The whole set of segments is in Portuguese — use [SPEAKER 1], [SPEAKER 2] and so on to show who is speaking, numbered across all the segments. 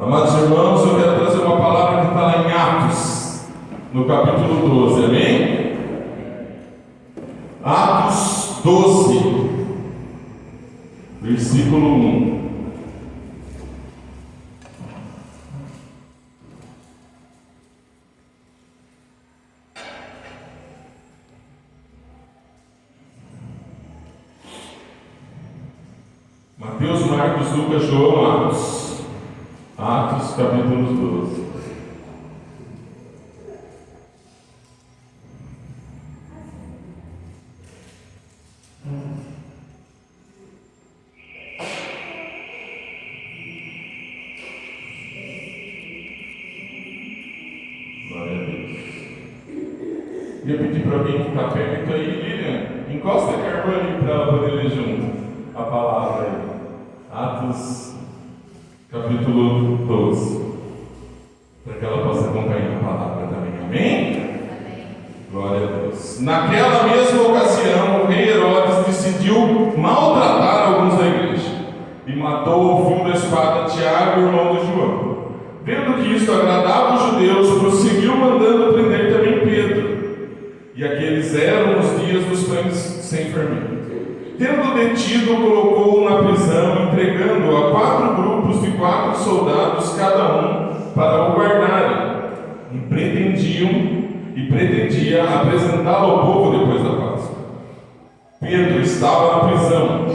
[SPEAKER 1] Amados irmãos, eu quero trazer uma palavra que está lá em Atos, no capítulo 12, amém? Atos 12, versículo 1. Mateus, Marcos, Lucas, João, Atos. Atos, capítulo 12. Glória a Deus. Queria pedir para alguém que está perto aí, Lilian, encosta a Carvani para ela poder ler junto a palavra aí. Atos, capítulo 12, para que ela possa acompanhar a palavra também, amém? Glória a Deus. Naquela mesma ocasião, o rei Herodes decidiu maltratar alguns da igreja e matou ao fio da espada Tiago, irmão de João. Vendo que isto agradava os judeus, prosseguiu mandando prender também Pedro. E aqueles eram os dias dos pães sem fermento. Tendo detido, colocou-o na prisão, entregando-o a 4 grupos de 4 soldados, cada um, para o guardarem. E pretendia apresentá-lo ao povo depois da Páscoa. Pedro estava na prisão,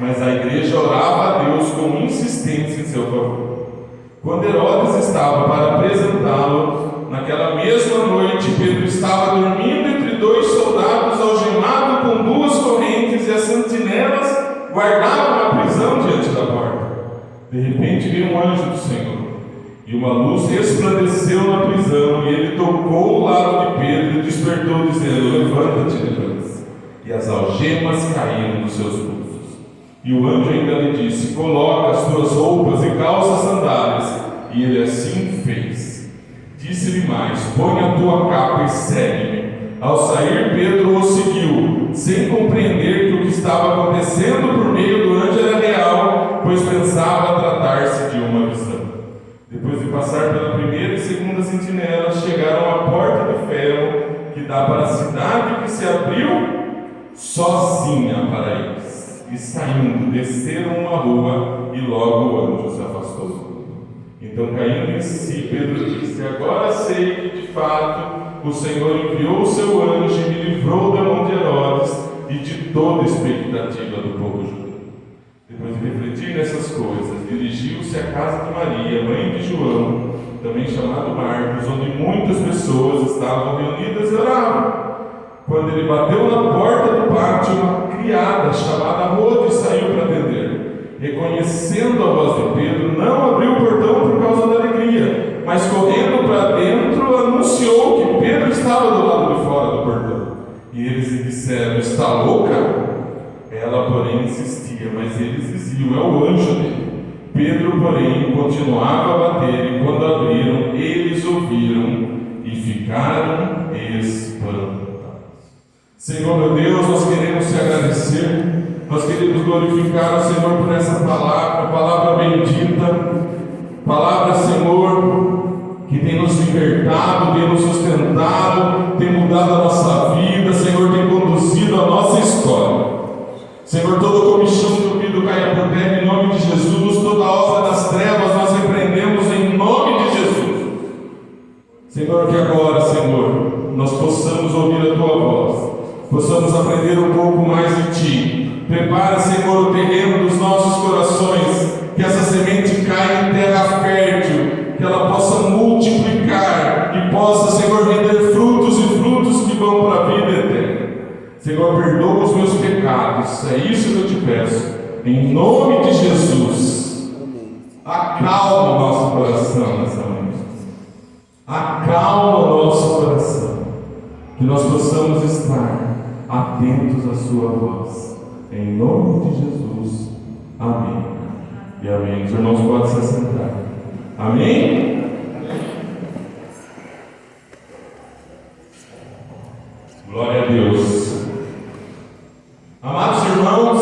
[SPEAKER 1] mas a igreja orava a Deus com insistência em seu favor. Quando Herodes estava para apresentá-lo, naquela mesma noite, Pedro estava dormindo entre 2 soldados, algemado com 2 correntes, e as sentinelas guardavam a prisão diante da porta. De repente veio um anjo do Senhor, e uma luz resplandeceu na prisão, e ele tocou o lado de Pedro e despertou, dizendo: levanta-te depressa. E as algemas caíram dos seus pulsos. E o anjo ainda lhe disse: coloca as tuas roupas e calça as sandálias. E ele assim fez. Disse-lhe mais: põe a tua capa e segue-me. Ao sair, Pedro o seguiu, sem compreender que o que estava acontecendo por meio do anjo era real, pois pensava tratar-se de uma visão. Depois de passar pela primeira e segunda sentinela, chegaram à porta de ferro que dá para a cidade, que se abriu sozinha para eles. E saindo, desceram uma rua, e logo o anjo se afastou. Então, caindo em si, Pedro disse: agora sei que de fato o Senhor enviou o seu anjo e me livrou da mão de Herodes e de toda expectativa do povo judeu. Depois de refletir nessas coisas, dirigiu-se à casa de Maria, mãe de João, também chamado Marcos, onde muitas pessoas estavam reunidas e oravam. Quando ele bateu na porta do pátio, uma criada chamada Rode saiu para atender. Reconhecendo a voz de Pedro, não abriu o portão por causa da alegria, mas correndo para dentro, anunciou que Pedro estava do lado de fora do portão. E eles lhe disseram: está louca? Ela, porém, insistia, mas eles diziam: é o anjo dele. Pedro, porém, continuava a bater, e quando abriram, eles ouviram e ficaram espantados. Senhor, meu Deus, nós queremos te agradecer. Nós queremos glorificar o Senhor por essa palavra bendita, palavra, Senhor, que tem nos libertado, tem nos sustentado, tem mudado a nossa vida, Senhor, tem conduzido a nossa história. Senhor, todo comichão do ouvido caia por terra em nome de Jesus, toda obra das trevas nós repreendemos em nome de Jesus. Senhor, que agora, Senhor, nós possamos ouvir a Tua voz, possamos aprender um pouco mais de Ti. Prepara, Senhor, o terreno dos nossos corações, que essa semente caia em terra fértil, que ela possa multiplicar e possa, Senhor, render frutos e frutos que vão para a vida eterna. Senhor, perdoa os meus pecados, é isso que eu te peço, em nome de Jesus. Acalma o nosso coração nessa noite, acalma o nosso coração, que nós possamos estar atentos à sua voz. Em nome de Jesus, amém e amém. Os irmãos podem se assentar. Amém? Glória a Deus. Amados irmãos,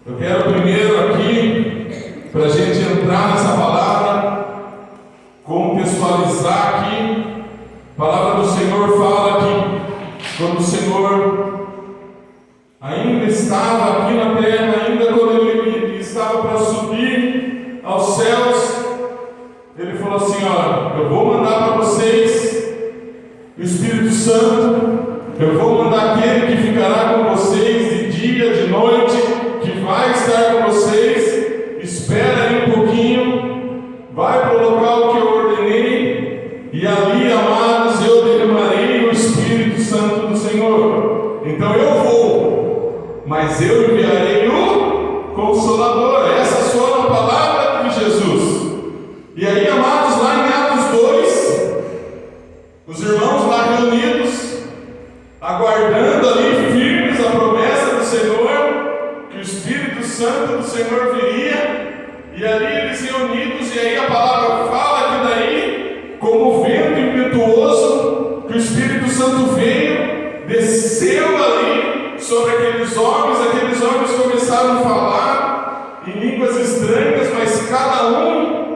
[SPEAKER 1] eu quero primeiro aqui, para a gente entrar nessa palavra, Santo, eu vou mandar aquele que ficará com vocês de dia, de noite, que vai estar com vocês. Espera aí um pouquinho, vai para o local que eu ordenei, e ali, amados, eu derramarei o Espírito Santo do Senhor. Então eu vou, mas eu enviarei o Consolador. Essas foram a palavra de Jesus. E aí, amados, lá em Atos 2, os irmãos lá reunidos, aguardando ali firmes a promessa do Senhor, que o Espírito Santo do Senhor viria, e ali eles reunidos, e aí a palavra fala que daí, como vento impetuoso, que o Espírito Santo veio, desceu ali sobre aqueles homens começaram a falar em línguas estranhas, mas cada um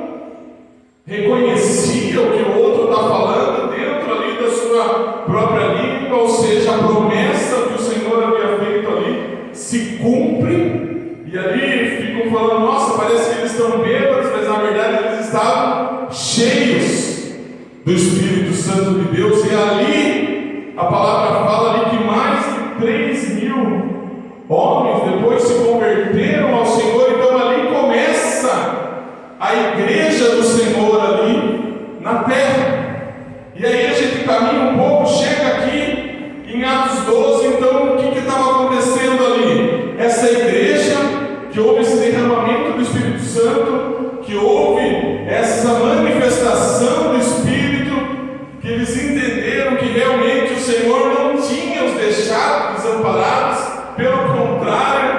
[SPEAKER 1] reconhecia o que o outro está falando dentro ali da sua própria língua, ou seja, a promessa que o Senhor havia feito ali se cumpre, e ali ficam falando, nossa, parece que eles estão bêbados, mas na verdade eles estavam cheios do Espírito Santo de Deus, e ali a palavra fala ali que mais de 3.000 homens depois se converteram ao Senhor. Então ali começa a igreja do Senhor ali na terra. E aí a gente caminha um pouco, chega aqui em Atos 12. Então o que estava acontecendo ali? Essa igreja que houve esse derramamento do Espírito Santo, que houve essa manifestação do Espírito, que eles entenderam que realmente o Senhor não tinha os deixado desamparados. Pelo contrário,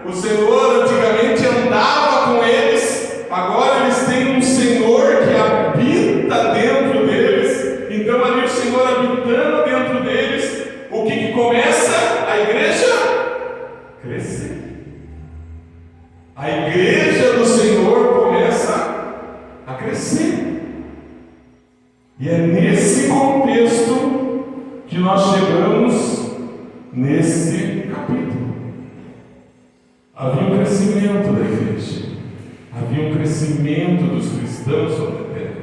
[SPEAKER 1] o Senhor antigamente andava com eles, agora eles têm um Senhor que habita dentro deles. Então ali o Senhor habitando dentro deles, o que começa? A igreja crescer. A igreja do Senhor começa a crescer. E é nesse contexto que nós chegamos nesse capítulo. Havia um crescimento da igreja, havia um crescimento dos cristãos sobre a terra.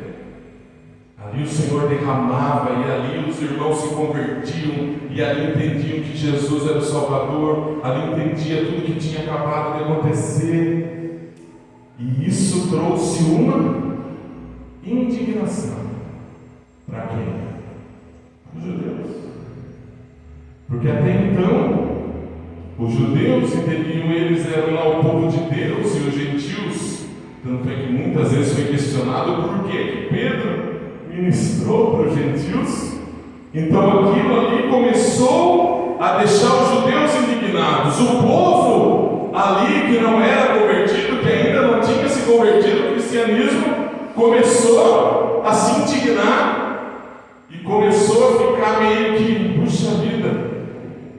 [SPEAKER 1] Ali o Senhor derramava, e ali os irmãos se convertiam, e ali entendiam que Jesus era o Salvador, ali entendia tudo que tinha acabado de acontecer, e isso trouxe uma indignação. Para quem? Para os judeus. Porque até então, os judeus entendiam, eles eram lá o povo de Deus, e os gentios, tanto é que muitas vezes foi questionado por que Pedro ministrou para os gentios. Então aquilo ali começou a deixar os judeus indignados. O povo ali que não era convertido, que ainda não tinha se convertido ao cristianismo, começou a se indignar e começou a ficar meio que, puxa vida,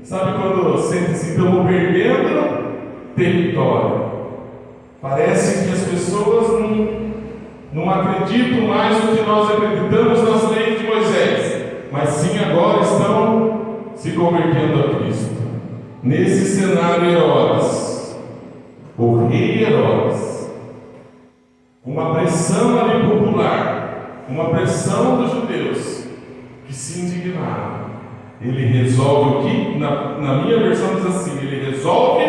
[SPEAKER 1] sabe quando sente assim, estamos perdendo território? Parece que as pessoas não acreditam mais no que nós acreditamos nas leis de Moisés, mas sim agora estão se convertendo a Cristo. Nesse cenário, Herodes, o rei Herodes, uma pressão ali popular, uma pressão dos judeus que se indignaram, ele resolve o que? Na minha versão diz assim, ele resolve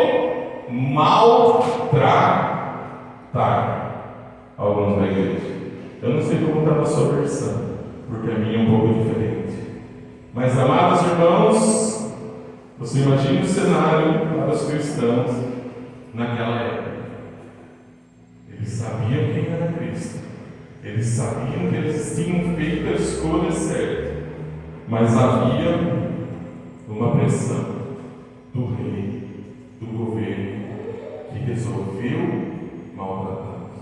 [SPEAKER 1] maltratar alguns da igreja. Eu não sei como está na sua versão, porque a minha é um pouco diferente. Mas, amados irmãos, você imagina o cenário para os cristãos naquela época. Eles sabiam quem era Cristo, eles sabiam que eles tinham feito a escolha certa, mas havia uma pressão do rei, do governo, que resolveu maltratá-los.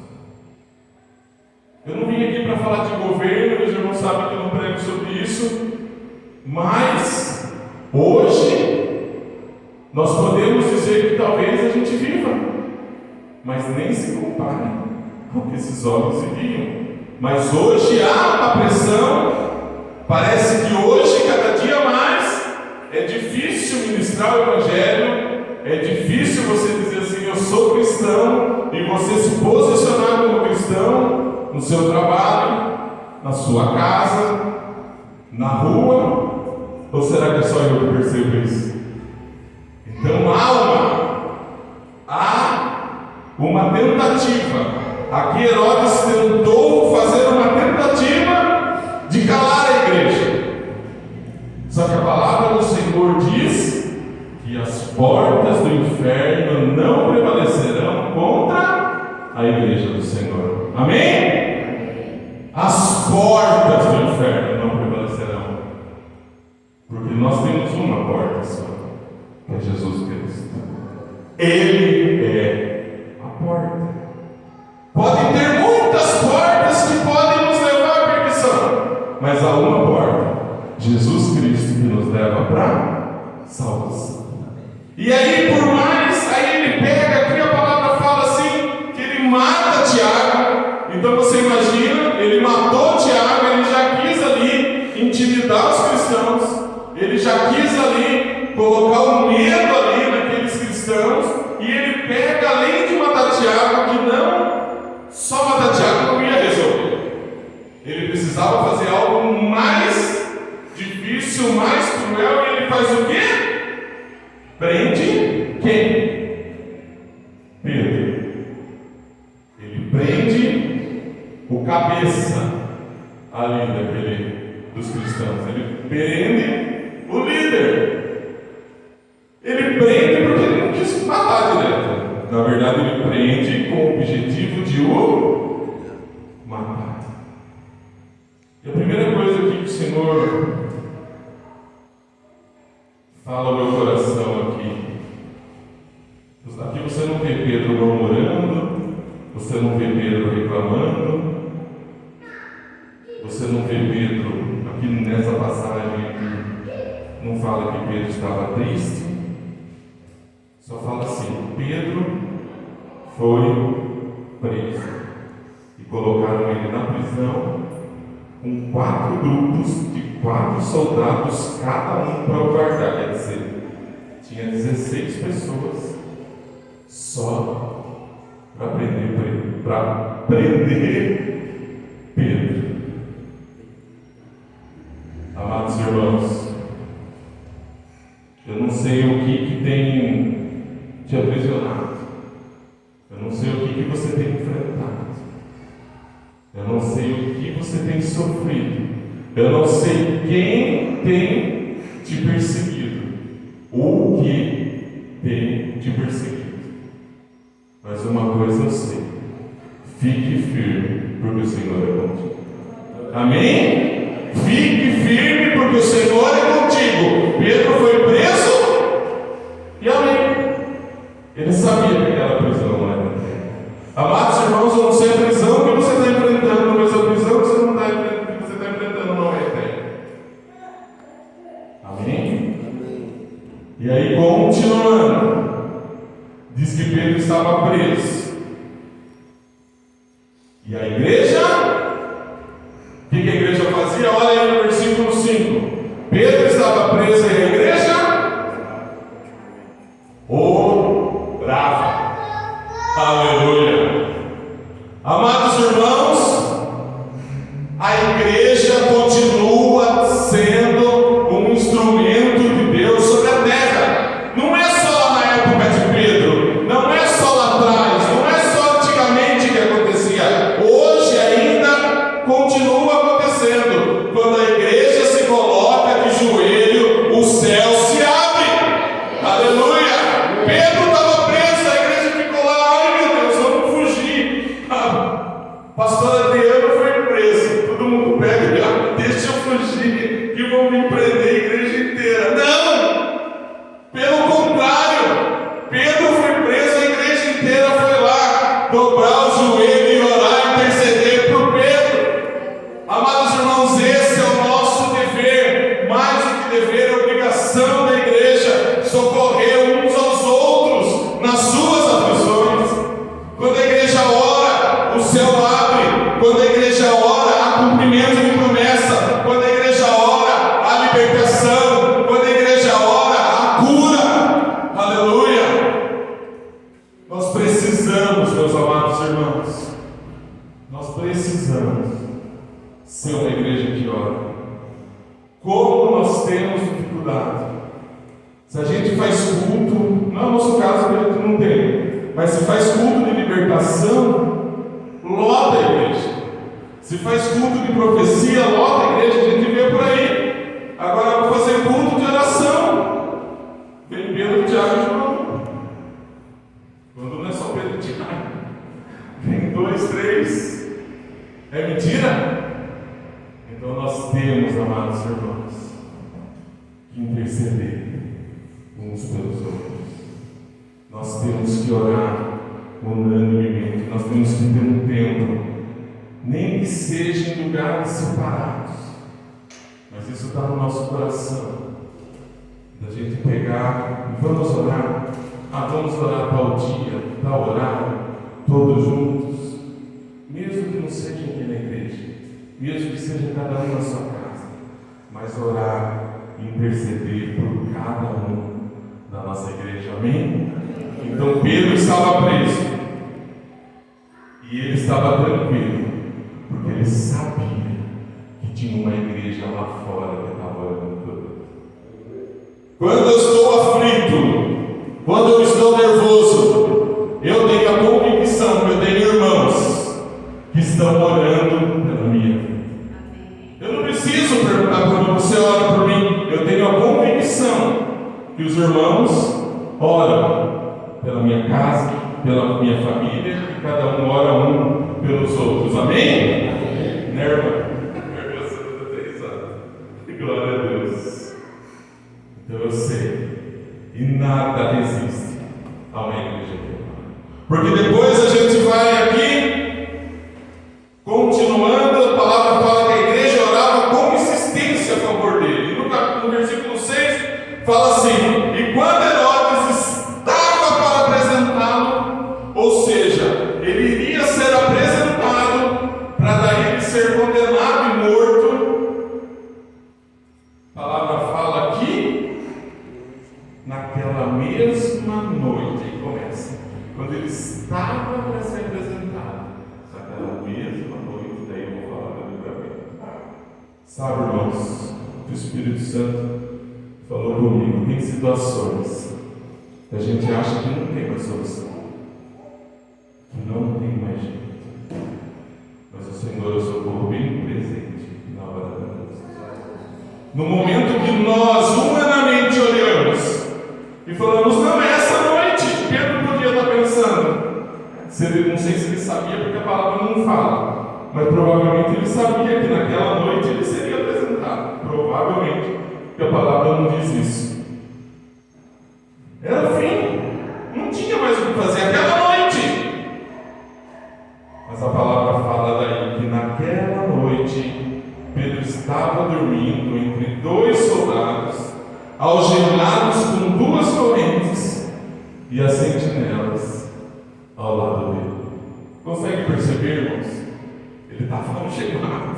[SPEAKER 1] Eu não vim aqui para falar de governo, os irmãos sabem que eu não prego sobre isso, mas hoje nós podemos dizer que talvez a gente viva, mas nem se compare com o que esses homens viviam. Mas hoje há uma pressão. Parece que hoje, cada dia mais, é difícil ministrar o Evangelho, é difícil você dizer assim, eu sou cristão, e você se posicionar como cristão no seu trabalho, na sua casa, na rua. Ou será que é só eu que percebo isso? Então há uma tentativa. Aqui Herodes tentou fazer uma tentativa de calar a igreja. Só que a palavra do Senhor diz que as portas do inferno não prevalecerão contra a igreja do Senhor. Amém? As portas do inferno não prevalecerão. Porque nós temos uma porta só, que é Jesus Cristo. Ele é a porta. Podem ter muitas portas que podem nos levar à perdição, mas há uma porta, Jesus Cristo, que nos leva para a salvação. E aí, por mais, aí ele pega aqui, a palavra fala assim, que ele mata Tiago. Então você imagina, ele matou Tiago, ele já quis ali intimidar os cristãos, ele já quis ali colocar o medo ali naqueles cristãos, e ele pega, além de matar Tiago, que não só matar Tiago não ia resolver. Ele precisava fazer algo mais difícil, mais cruel, e ele faz o quê? Prende quem? Pedro. Ele prende o cabeça ali dos cristãos. Ele prende o líder. Ele prende porque ele não quis matar direto. Na verdade, ele prende com o objetivo de o matar. E a primeira coisa aqui que o Senhor fala no meu coração aqui. Aqui você não vê Pedro murmurando, você não vê Pedro reclamando, você não vê Pedro, aqui nessa passagem aqui, não fala que Pedro estava triste, só fala assim: Pedro foi preso e colocaram ele na prisão com 4 grupos de 4 soldados, cada um para o guardar. Quer dizer, tinha 16 pessoas só para prender Pedro. Amados irmãos, eu não sei o que tem te aprisionado, eu não sei o que você tem enfrentado, eu não sei o que você tem sofrido, eu não sei quem tem te perseguido, ou o que tem te perseguido, mas uma coisa eu sei: fique firme, porque o Senhor é contigo. Amém? Fique firme, porque o Senhor é contigo. Pedro foi preso e amém. Ele sabia que aquela prisão não era eterna. Amados irmãos, eu não sei a prisão que você está enfrentando, mas a prisão que você está enfrentando não é eterna. Amém? E aí, continuando, diz que Pedro estava preso. E a igreja, o que a igreja fazia? Olha aí no versículo 5. Pedro estava preso e a igreja orava. Aleluia. Amados irmãos, a igreja continua sendo um instrumento de Deus sobre a terra. Não é só na época de Pedro, não é só lá atrás, não é só antigamente que acontecia. Hoje lotado. Se a gente faz culto, não é o nosso caso que a gente não tem, mas se faz culto de libertação, lota a igreja. Se faz culto de profecia, lota a igreja, a gente vê por aí. Agora, para fazer culto de oração, vem Pedro, Tiago e João. Quando não é só Pedro e Tiago, vem 2, 3. É mentira? Então nós temos, amados irmãos, que interceder uns pelos outros. Nós temos que orar unanimemente. Nós temos que ter um tempo, nem que seja em lugares separados, mas isso está no nosso coração, da gente pegar e vamos orar. Vamos orar tal dia, tal horário, todos juntos, mesmo que não seja aqui na igreja, mesmo que seja cada um na sua casa, mas orar e interceder por cada um da nossa igreja, amém? Então Pedro estava preso e ele estava tranquilo, porque ele sabia que tinha uma igreja lá fora que estava orando por Deus. Quando eu estou aflito, quando eu estou nervoso, eu tenho a convicção que eu tenho irmãos que estão orando pela minha vida. Eu não preciso perguntar quando você ora por mim, eu tenho a convicção que os irmãos oram pela minha casa, pela minha família, e cada um ora um pelos outros, amém? Amém. Né, irmã? Glória a Deus. Então eu sei, e nada resiste a uma igreja queimada. Porque depois a gente vai aqui, continuando, a palavra fala que a igreja orava com insistência a favor dele. E no versículo 6 fala assim: e quando Herodes estava para apresentá-lo, ou seja, ele iria ser apresentado para daí ele ser condenado e morto. A palavra fala aqui, naquela mesma noite, aí começa, quando ele estava para ser apresentado, naquela mesma noite, daí eu vou falar do livramento. Sabe, irmãos, o Espírito Santo falou comigo, tem situações que a gente acha que não tem mais solução, que não tem mais jeito, mas o Senhor é o socorro bem presente na hora da cruz. No momento que nós humanamente olhamos e falamos, não, é essa noite, Pedro podia estar pensando, não sei se ele sabia porque a palavra não fala, mas provavelmente ele sabia que naquela noite ele seria apresentado, provavelmente, porque a palavra não diz isso. Era o fim, não tinha mais o que fazer aquela noite. Mas a palavra fala daí que naquela noite Pedro estava dormindo entre 2 soldados, algemados com 2 correntes e as sentinelas ao lado dele. Consegue perceber, irmãos? Ele estava algemado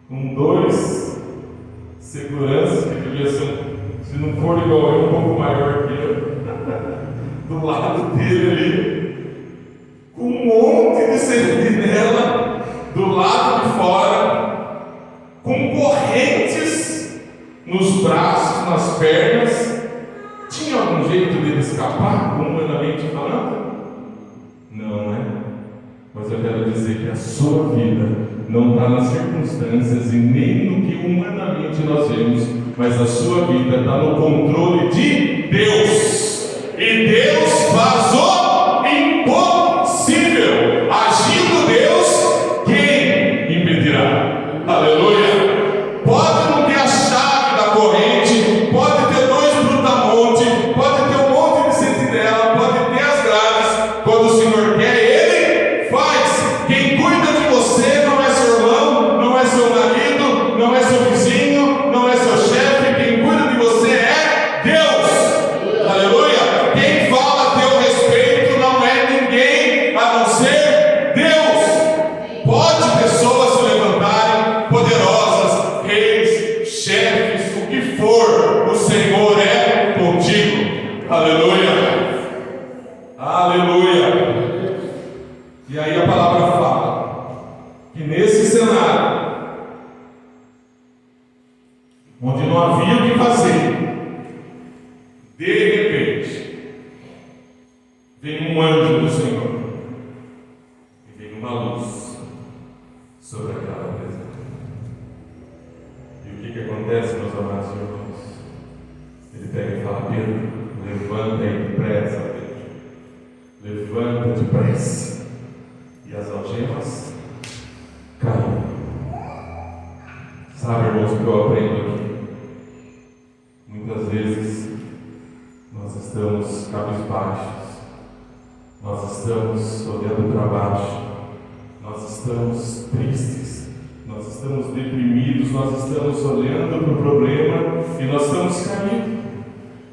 [SPEAKER 1] com 2 seguranças que devia ser, se não for igual eu, um pouco maior que eu, do lado dele ali, com um monte de sentinela do lado de fora, com correntes nos braços, nas pernas. Tinha algum jeito dele escapar, humanamente falando? Não, né? Mas eu quero dizer que a sua vida não está nas circunstâncias e nem no que humanamente nós vemos, mas a sua vida está no controle de Deus. E Deus faz o impossível. Agindo Deus, quem impedirá? Aleluia! Pode não ter a chave da corrente, pode ter 2 brutamontes, pode ter um monte de sentinela, pode ter as grades. Quando o Senhor quer, Ele faz. Quem cuida de você não é seu irmão, não é seu marido, não é seu vizinho, não é seu chefe. Quem cuida de você é Deus. Aleluia! Quem fala a teu respeito não é ninguém a não ser Deus. Pode pessoas se levantarem, poderosas, reis, chefes, o que for, o Senhor é contigo. Aleluia! Aleluia! E aí a palavra fala que nesse cenário, onde quando não havia o que fazer, de repente, vem um anjo do Senhor e vem uma luz sobre aquela presença. E o que acontece, meus amados irmãos? Ele pega e fala: Pedro, levanta aí depressa, Pedro. Levanta depressa. E as algemas caem. Sabe, irmãos, o que eu aprendo aqui? Muitas vezes nós estamos cabisbaixos, nós estamos olhando para baixo, nós estamos tristes, nós estamos deprimidos, nós estamos olhando para o problema e nós estamos caindo.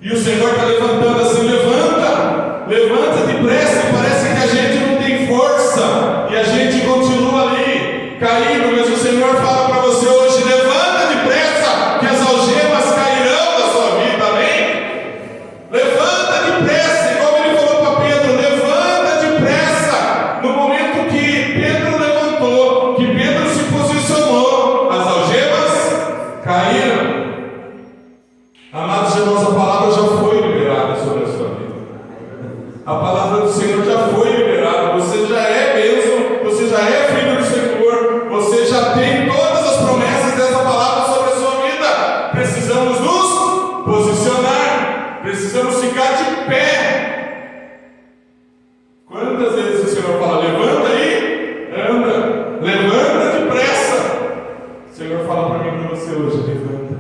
[SPEAKER 1] E o Senhor está levantando assim: levanta, levanta depressa. E parece que a gente não tem força e a gente continua ali caído, mas o Senhor fala para você hoje: levanta depressa, que as algemas cairão da sua vida, amém? Levanta depressa, igual ele falou para Pedro: levanta depressa. No momento que Pedro levantou, que Pedro se posicionou, as algemas caíram. Amados irmãos, a palavra já foi liberada sobre a sua vida. A palavra do Senhor já foi liberada. Você já é bênção, você já é filho do Senhor, você já tem todas as promessas dessa palavra sobre a sua vida. Precisamos nos posicionar, precisamos ficar de pé. Quantas vezes o Senhor fala: levanta aí, anda, levanta depressa. O Senhor fala para mim e para você hoje: levanta,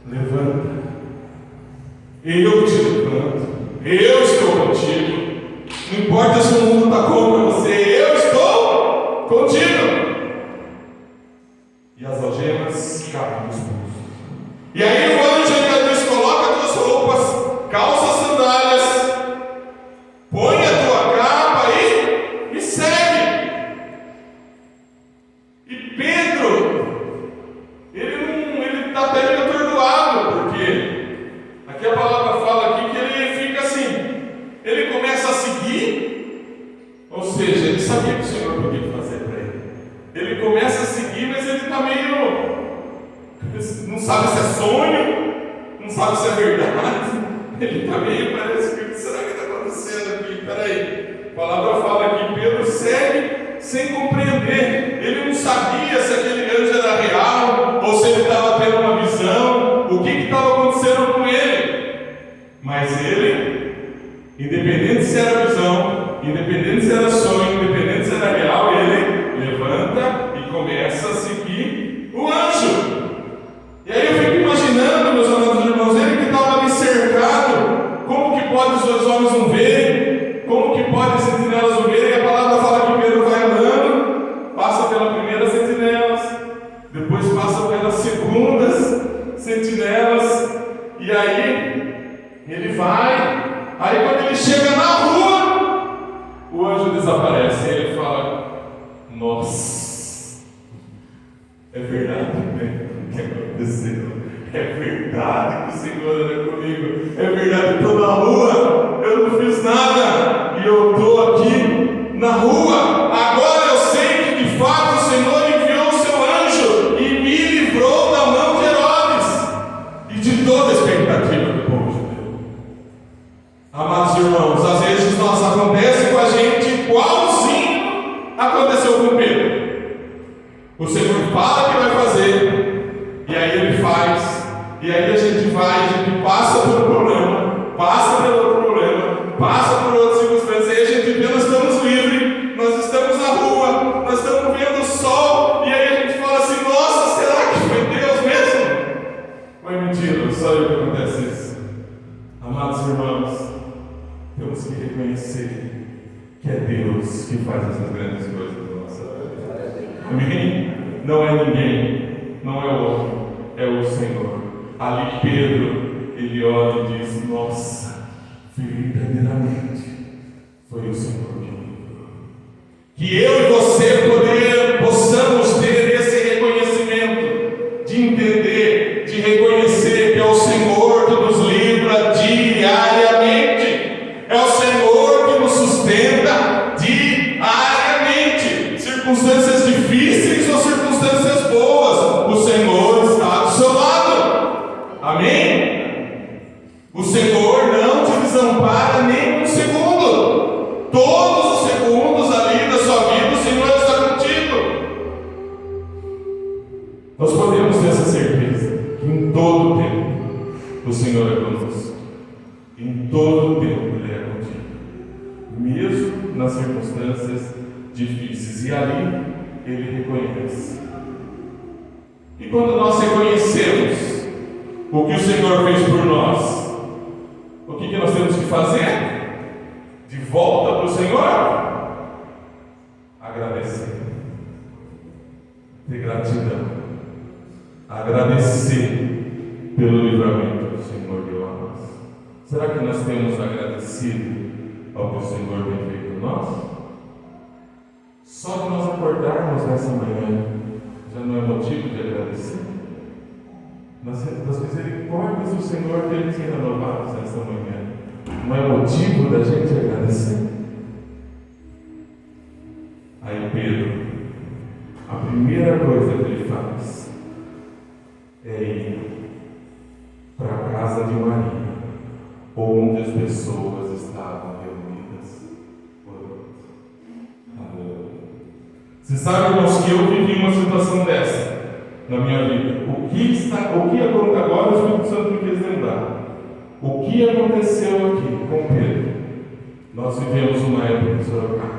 [SPEAKER 1] levanta. Eu te levanto, eu estou contigo. Não importa se o mundo está contra você, eu estou contigo. E as algemas caem nos pulsos. E aí o anjo ainda diz: coloca as tuas roupas, calça as sandálias, põe a tua capa aí e segue. E Pedro, ele está até meio atordoado, porque aqui a palavra fala aqui que ele fica assim, ele começa a seguir, ou seja, ele sabia que o Senhor podia fazer para ele. Ele começa a seguir, mas ele está meio, não sabe se é sonho, não sabe se é verdade. Ele está meio, parece que, o que será que está acontecendo aqui? Peraí, a palavra fala que Pedro segue sem compreender. Ele não sabia se aquele anjo era real, ou se ele estava tendo uma visão, o que estava acontecendo com ele. Mas ele, independente se era visão, independente se era sonho, independente se era real, ele levanta e começa a seguir o anjo. E aí eu fico imaginando, meus amados irmãos, ele que estava ali cercado, como que pode os dois homens não verem, como que pode as sentinelas não verem. E a palavra fala que Pedro vai andando, passa pela primeira sentinelas, depois passa pelas segundas sentinelas, e aí ele vai, aí quando ele chega na rua, o anjo desaparece. E ele fala: nossa, é verdade, né? O que aconteceu? É verdade que o Senhor anda comigo. É verdade, eu estou na rua, eu não fiz nada, e eu estou aqui na rua. Agora eu sei que de fato o Senhor enviou o seu anjo e me livrou da mão de Herodes e de toda a expectativa do povo judeu. Amados irmãos, às vezes acontece com a gente igualzinho aconteceu com Pedro. O Senhor fala que vai fazer, e aí ele faz, e aí a gente vai, a gente passa por um problema, passa pelo outro problema, passa por outras circunstâncias, e aí a gente vê: nós estamos livres, nós estamos na rua, nós estamos vendo o sol, e aí a gente fala assim: nossa, será que foi Deus mesmo? Foi mentira, só eu que acontece isso. Amados irmãos, temos que reconhecer que é Deus que faz essas grandes coisas na nossa vida. Amém? Não é ninguém, não é o outro, é o Senhor. Ali Pedro, ele olha e diz: nossa, verdadeiramente foi o Senhor que me livrou. Que eu e você possamos ter esse reconhecimento, de entender, de reconhecer que é o Senhor que nos livra diariamente, é o Senhor que nos sustenta diariamente. Circunstâncias difíceis ou circunstâncias boas, o Senhor está do seu lado. Amém? O Senhor não te desampara nem um segundo. Todos os segundos ali da sua vida, o Senhor está contigo. Nós podemos ter essa certeza que em todo o tempo o Senhor é conosco. Em todo o tempo Ele é contigo, mesmo nas circunstâncias difíceis. E ali Ele reconhece. E quando nós reconhecemos o que o Senhor fez por nós, o que nós temos que fazer? De volta para o Senhor? Agradecer. Ter gratidão. Agradecer pelo livramento que o Senhor deu a nós. Será que nós temos agradecido ao que o Senhor tem feito por nós? Só de nós acordarmos nessa manhã já não é motivo de agradecer? Das misericórdias do Senhor que Ele tem renovadas nessa manhã, não é motivo da gente agradecer? Aí Pedro, a primeira coisa que ele faz é ir para a casa de Maria, onde as pessoas estavam reunidas orando. Você sabe, irmãos, que eu vivi uma situação dessa na minha vida. Agora o Espírito Santo me fez lembrar. O que aconteceu aqui com Pedro? Nós vivemos uma época em Sorocaba.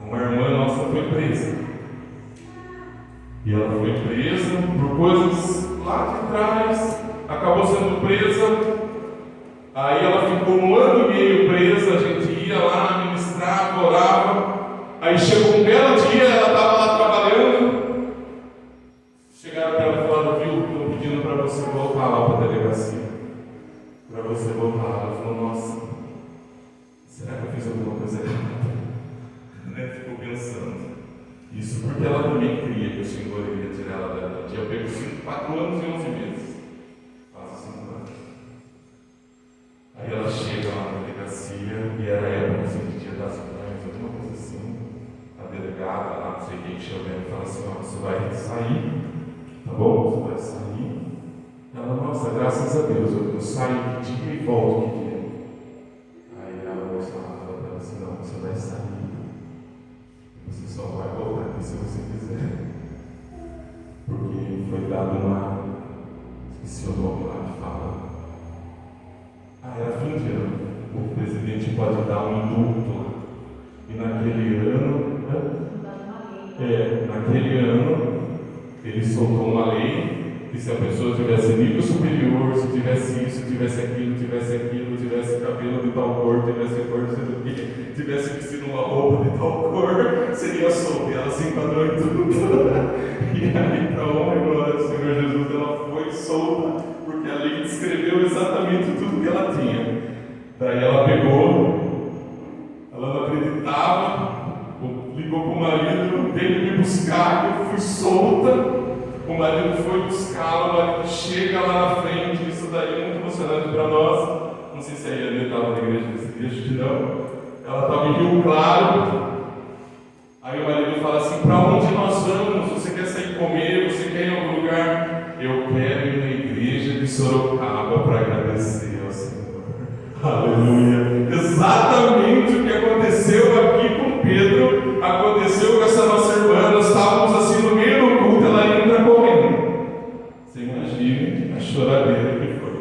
[SPEAKER 1] Uma irmã nossa foi presa. E ela foi presa por coisas lá de trás. Acabou sendo presa. Aí ela ficou 1 ano e meio presa. A gente ia lá, ministrava, orava. Aí chegou um belo dia, ela estava lá trabalhando. Chegaram para ela e falaram: viu, estou pedindo para você voltar lá para a delegacia. Para você voltar lá. Ela falou: nossa, será que eu fiz alguma coisa errada? Ficou pensando. Isso porque ela também cria que o Senhor iria tirar ela dela. Ela tinha pego 4 anos e 11 meses. Quase 5 anos. Aí ela chega lá na delegacia, e era a época assim, de Dia das Mães, alguma coisa assim. A delegada lá, não sei quem, chama ela e fala assim: ó, você vai sair, tá bom? Você vai sair. Ela: nossa, graças a Deus, eu saio que dia e volto que dia. Aí a moça fala para ela assim: não, você vai sair. Você só vai voltar aqui se você quiser. Porque foi dado uma. Esqueci o nome lá que fala. Era fim de ano. O presidente pode dar um indulto lá. E naquele ano. Naquele ano, ele soltou uma lei que se a pessoa tivesse nível superior, se tivesse isso, tivesse aquilo, tivesse cabelo de tal cor, tivesse cor de tivesse vestido uma roupa de tal cor, seria solta. E ela se enquadrou em tudo. E aí, para a honra e glória do Senhor Jesus, ela foi solta, porque a lei descreveu exatamente tudo que ela tinha. Daí ela pegou, ela não acreditava, ligou para o marido, veio me buscar, eu fui solta. O marido foi buscá-la, o marido chega lá na frente. Isso daí é muito emocionante para nós. Não sei se a Iane estava na igreja nesse dia, acho que não. Ela estava em Rio Claro. Aí o marido fala assim: para onde nós vamos? Você quer sair comer? Você quer ir em algum lugar? Eu quero ir na igreja de Sorocaba para agradecer ao Senhor. Aleluia! Exatamente o que aconteceu aqui com Pedro, aconteceu com essa nossa irmã. Nós estávamos assim no meio do culto, ela entra correndo. Você imagine a choradeira que foi.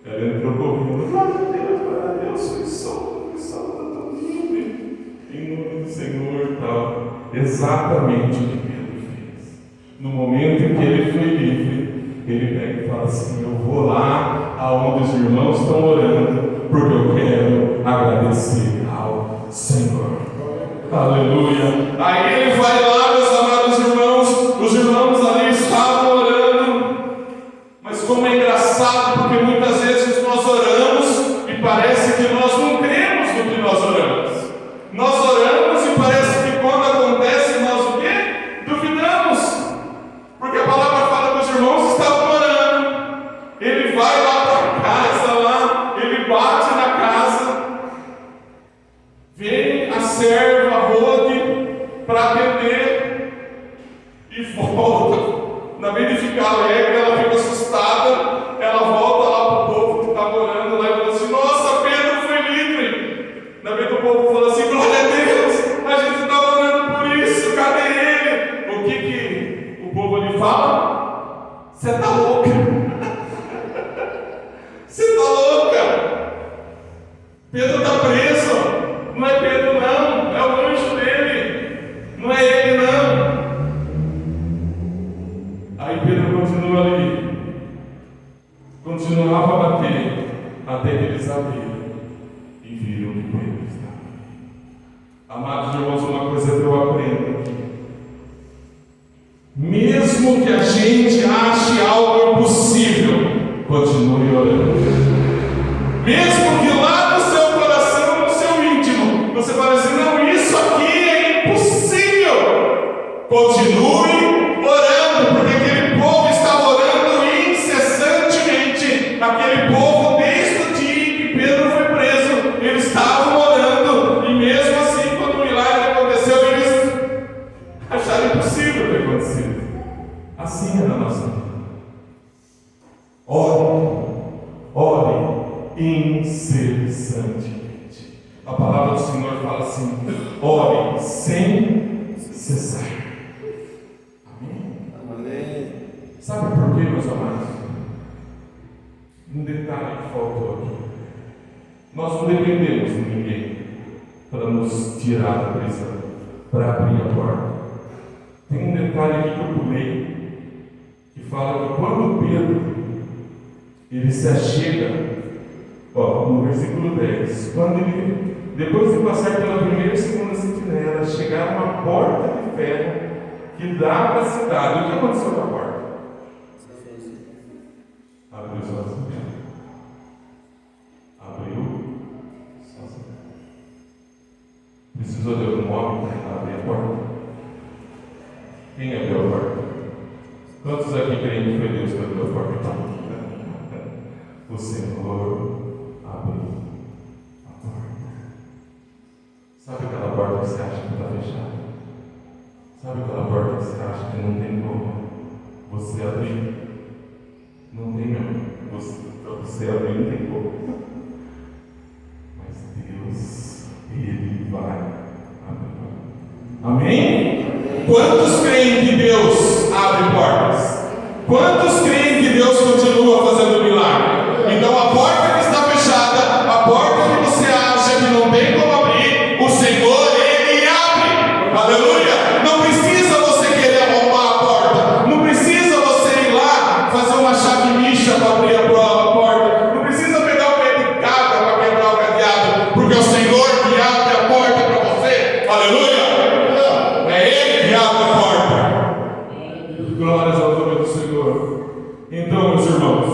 [SPEAKER 1] Ela entrou correndo: glória a Deus, fui solta, estou livre, em nome do Senhor e tal. Exatamente o que Pedro fez. No momento em que ele foi livre, ele pega e fala assim: eu vou lá aonde os irmãos estão orando, porque eu quero agradecer ao Senhor. Aleluia. Aí ele vai lá, meus amados irmãos, os irmãos ali estavam orando, mas como é engraçado, porque muitas vezes nós oramos e parece que nós não cremos no que nós oramos. Nós oramos e parece que quando acontece nós o quê? Duvidamos. Porque a palavra fala que os irmãos estavam orando. Ele vai lá para casa, lá, ele bate na casa, vem a serva Rode para atender e volta. Na vez de ficar alegre, ela fica assustada, ela Continuava a bater até que eles abriram e viram que Pedro estava. Amados irmãos, uma coisa que eu aprendo aqui: mesmo que a gente ache algo impossível, continue orando. Mesmo que lá no seu coração, no seu íntimo, você fale assim: não, isso aqui é impossível, continue orando, porque aquele povo estava orando incessantemente. Aquele povo, desde o dia em que Pedro foi preso, eles estavam orando, e mesmo assim, quando o milagre aconteceu, eles acharam impossível ter acontecido. Assim é na nossa vida. Ore incessantemente. A palavra do Senhor fala assim: ore sem cessar. Amém? Sabe por quê, meus amados? Um detalhe que faltou aqui: nós não dependemos de ninguém para nos tirar da prisão, para abrir a porta. Tem um detalhe aqui que eu pulei, que fala que quando Pedro ele se achega, no versículo 10, quando ele, depois de passar pela primeira e segunda sentinela, chegaram a uma porta de ferro que dá para a cidade. O que aconteceu com a porta? Abriu sozinho. Abriu sozinho. Precisou de algum homem para abrir a porta? Quem abriu a porta? Quantos aqui creem que foi Deus que abriu a porta? O Senhor abriu a porta. Sabe aquela porta que você acha que está fechada? Sabe aquela porta que você acha que não tem como você abrir? Não tem mesmo. Para você abrir não tem como. Mas Deus, Ele vai abrir. Amém? Quantos creem que Deus abre portas? Quantos creem que Deus continua fazendo milagre? Então a porta que está fechada, a porta que você acha que não tem como abrir, o Senhor, Ele abre. Aleluia! Não precisa você querer arrombar a porta. Não precisa você ir lá fazer uma chave lixa para abrir a porta. Não precisa pegar o pé de cabra para quebrar o cadeado, porque é o Senhor que abre a porta para você. Aleluia! É Ele que abre a porta. Glórias ao nome do Senhor. Então, meus irmãos,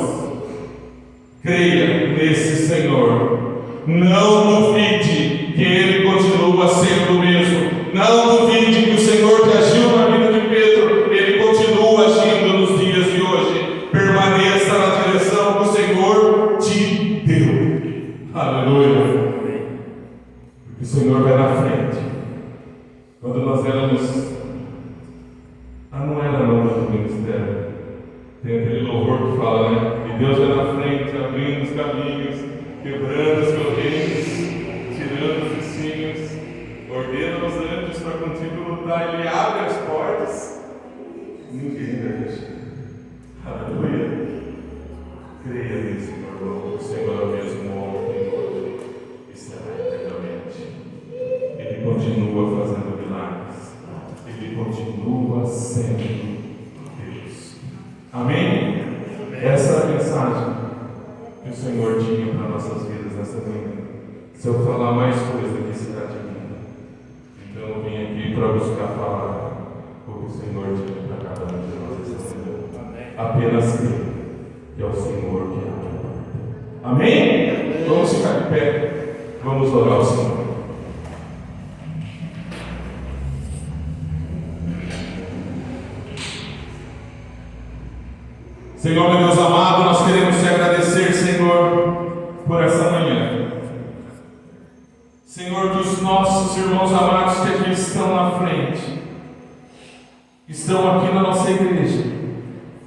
[SPEAKER 1] creia nesse Senhor. Não duvide que Ele continua sendo o mesmo. Não duvide que o Senhor que agiu na vida de Pedro, Ele continua agindo nos dias de hoje. Permaneça na direção que o Senhor te deu. Aleluia. Porque o Senhor vai na frente. Quando nós éramos, não era do ministério, tem aquele louvor que fala, né? E Deus vai na frente, abrindo os caminhos, quebrando os correios, tirando os vicinhos, ordena os anjos para contigo lutar. Ele abre as portas, ninguém vai deixar. Aleluia. Creia nisso, meu irmão. O Senhor é o mesmo ontem, hoje e será eternamente. Ele continua fazendo milagres. Ele continua sendo Deus. Amém? Essa é a mensagem que o Senhor tinha para nossas vidas nessa manhã. Se eu falar mais coisa aqui, será divina. Então eu vim aqui para buscar falar o que o Senhor tinha para cada um de nós essa manhã. Apenas crer que é o Senhor que abre a porta. Amém? Vamos ficar de pé. Vamos orar ao Senhor. Senhor, meu Deus amado, nós queremos te agradecer, Senhor, por essa manhã. Senhor, que os nossos irmãos amados que aqui estão na frente, estão aqui na nossa igreja,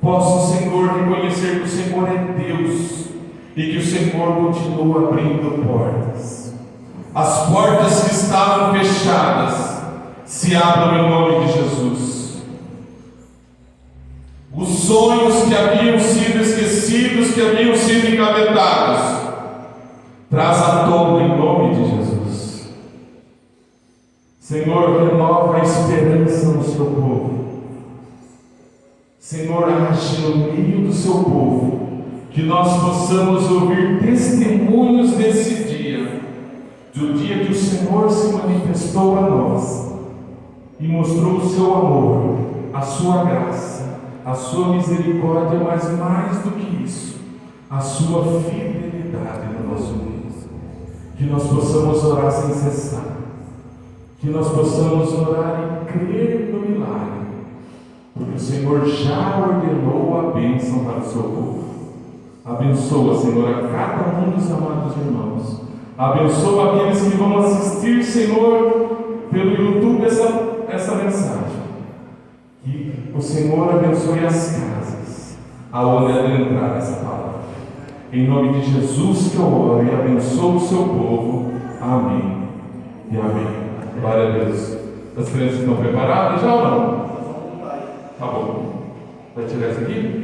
[SPEAKER 1] possam, Senhor, reconhecer que o Senhor é Deus e que o Senhor continua abrindo portas. As portas que estavam fechadas se abram em nome de Jesus. Os sonhos que haviam sido esquecidos, que haviam sido engavetados, traz à tona em nome de Jesus. Senhor, renova a esperança no seu povo. Senhor, age no meio do seu povo, Que nós possamos ouvir testemunhos desse dia, do dia que o Senhor se manifestou a nós e mostrou o seu amor, a sua graça, a sua misericórdia, mas mais do que isso, a sua fidelidade no nosso meio. Que nós possamos orar sem cessar, que nós possamos orar e crer no milagre, porque o Senhor já ordenou a bênção para o seu povo. Abençoa, Senhor, a cada um dos amados irmãos. Abençoa aqueles que vão assistir, Senhor, pelo YouTube essa mensagem. Que o Senhor abençoe as casas aonde adentrar essa palavra. Em nome de Jesus que eu oro e abençoo o seu povo. Amém e amém. Glória a Deus. As crianças estão preparadas já ou não? Tá bom. Vai tirar isso aqui?